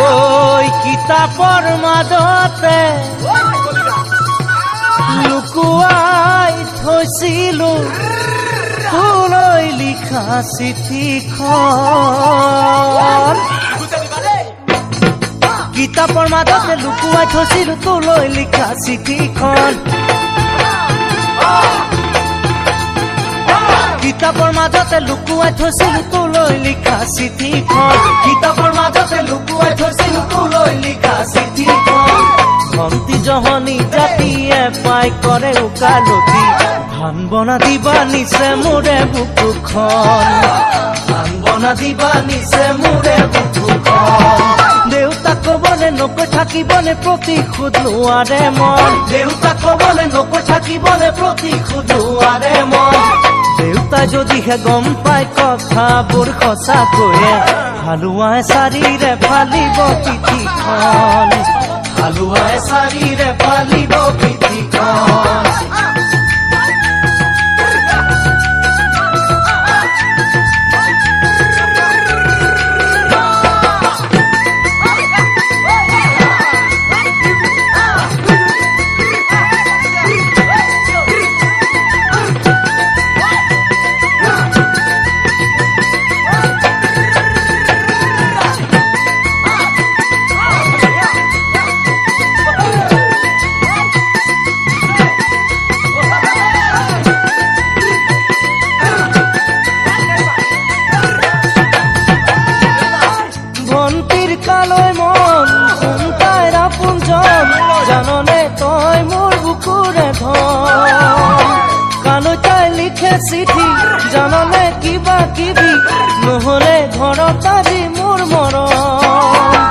ওই কিতাপৰ মাজতে লুকুৱাই থৈছিলো তোলৈ লিখা চিঠিখন কিতাপৰ মাজতে লুকুৱাই থৈছিলো তোলৈ লিখা চিঠিখন কিতাপৰ মাজতে লুকুৱাই থৈছিলো তোলৈ লিখা চিঠিখন কিতাপৰ মাজতে লুকুৱাই থৈছিলো তোলৈ লিখা চিঠিখন ভন্তি জহনী জাতিয়ে পাই কৰে উকালতি ধান বনা দিবা নিছে মোৰে বুকুখন ধান বনা দিবা নিছে মোৰে বুকুখন দেউতাক কবলে নকৈ থাকিবলে প্ৰতিশোধ লোৱাৰে মন দেউতাক কবলে নকৈ থাকিবলে প্ৰতিশোধ লোৱাৰে মন দেউতাই যদিহে গম পাই কথাবোৰ সঁচাকৈয়ে হালোৱাই চাৰিৰে ফালিব পিঠিখন হালোৱাই চাৰিৰে ফালিব পিঠিখন জাননে তই মোৰ বুকুৰে ধন কালৈ তাই লিখে চিঠি জাননে কিবা কিবি নহলে ঘৰত আজি মোৰ মৰম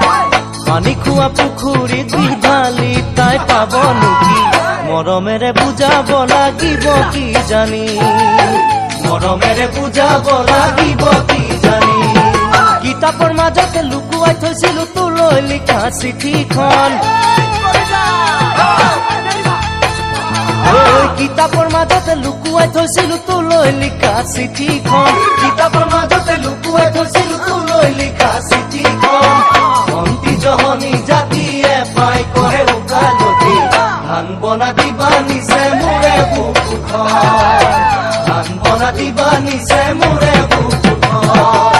পানী খোৱা পুখুৰীত বিধালি তাই পাব নেকি মৰমেৰে বুজাব লাগিব কি জানি মৰমেৰে বুজাব লাগিব কি জানি কিতাপৰ মাজতে লুকুৱাই থৈছিলো তোলৈ লিখা চিঠিখন কিতাপৰ মাজতে লুকুৱাই থৈছিলো তোলৈ লিখা চিঠিখন কিতাপৰ মাজতে লুকুৱাই থৈছিলো তোলৈ লিখা চিঠিখন ভন্তি জহনী জাতিয়ে পাই কৰে উকালতি ধান বনা দিবা নিছে মোৰে বুকুখন ধান বনা দিবা নিছে মোৰে বুকুখন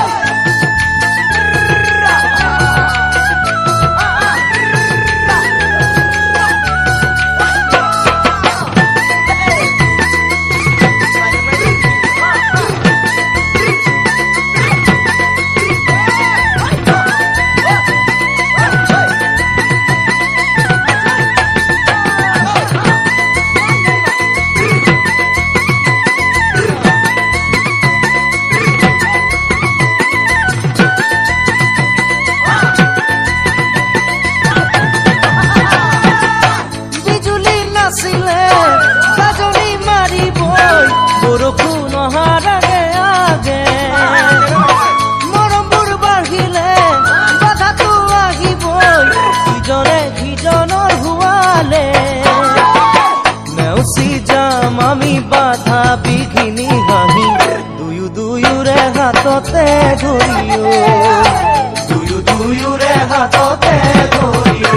বাধা বিঘিনি হাঁহি দুয়ো দুয়োৰে হাততে ধৰিও দুয়ো দুয়োৰে হাততে ধৰিও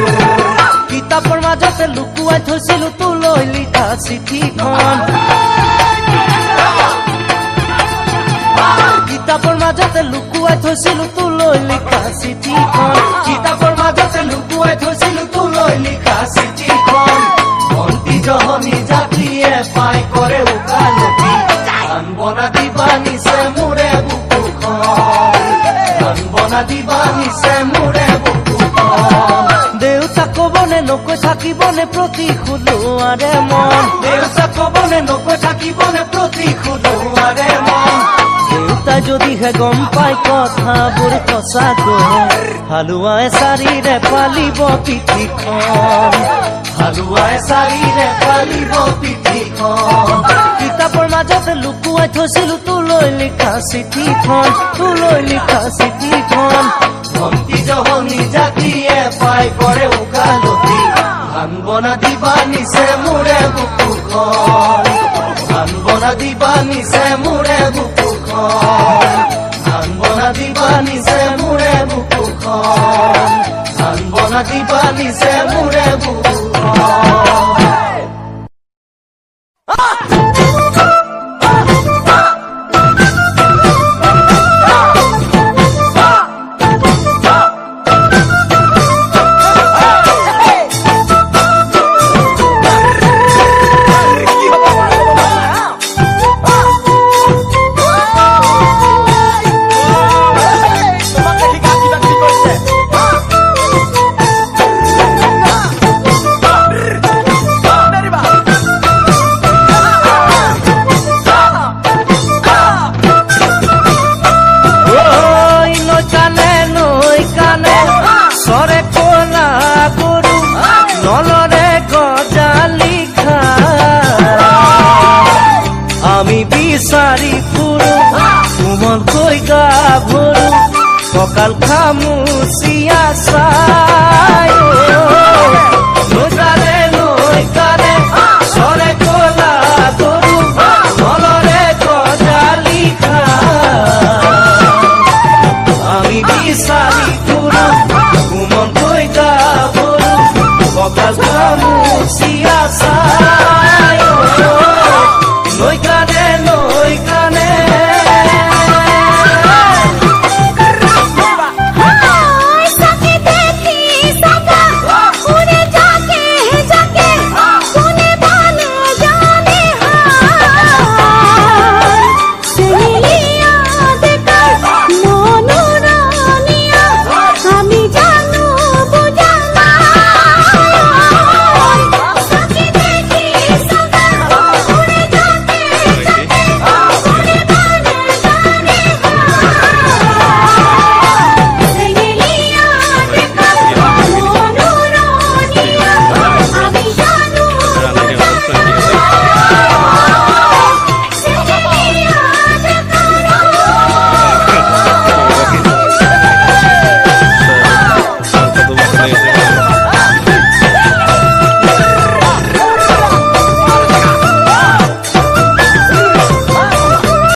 কিতাপৰ মাজতে লুকুৱাই থৈছিলো তোলৈ লিখা চিঠিখন কিতাপৰ মাজতে লুকুৱাই থৈছিলো তোলৈ লিখা চিঠিখন কিতাপৰ মাজতে লুকুৱাই থৈছিলো তোলৈ লিখা চিঠিখন ভন্তি জহনী জাতিয়ে পাই কৰে উকালতি ধান বনা দিবা নিছে মোৰে বুকুখন ধান বনা দিবা নিছে মোৰে বুকুখন দেউতাক কবলে নকৈ থাকিবলে প্ৰতিশোধ লোৱাৰে মন দেউতাক কবলে নকৈ থাকিবলে প্ৰতিশোধ লোৱাৰে মন দেউতাই যদিহে গম পাই কথাবোৰ সঁচাকৈ হালোৱাই চাৰিৰে ফালিব পিঠিখন হালোৱাই চাৰিৰে ফালিব পিঠিখন কিতাপৰ মাজতে লুকুৱাই থৈছিলো তোলৈ লিখা চিঠিখন তোলৈ লিখা চিঠিখন ভন্তি জহনী জাতিয়ে পাই কৰে উকালতি ধান বনা দিবা নিছে মোৰে বুকুখন ধান বনা দিবা নিছে মোৰে বুকুখন কঁকাল খামুচিয়া চাই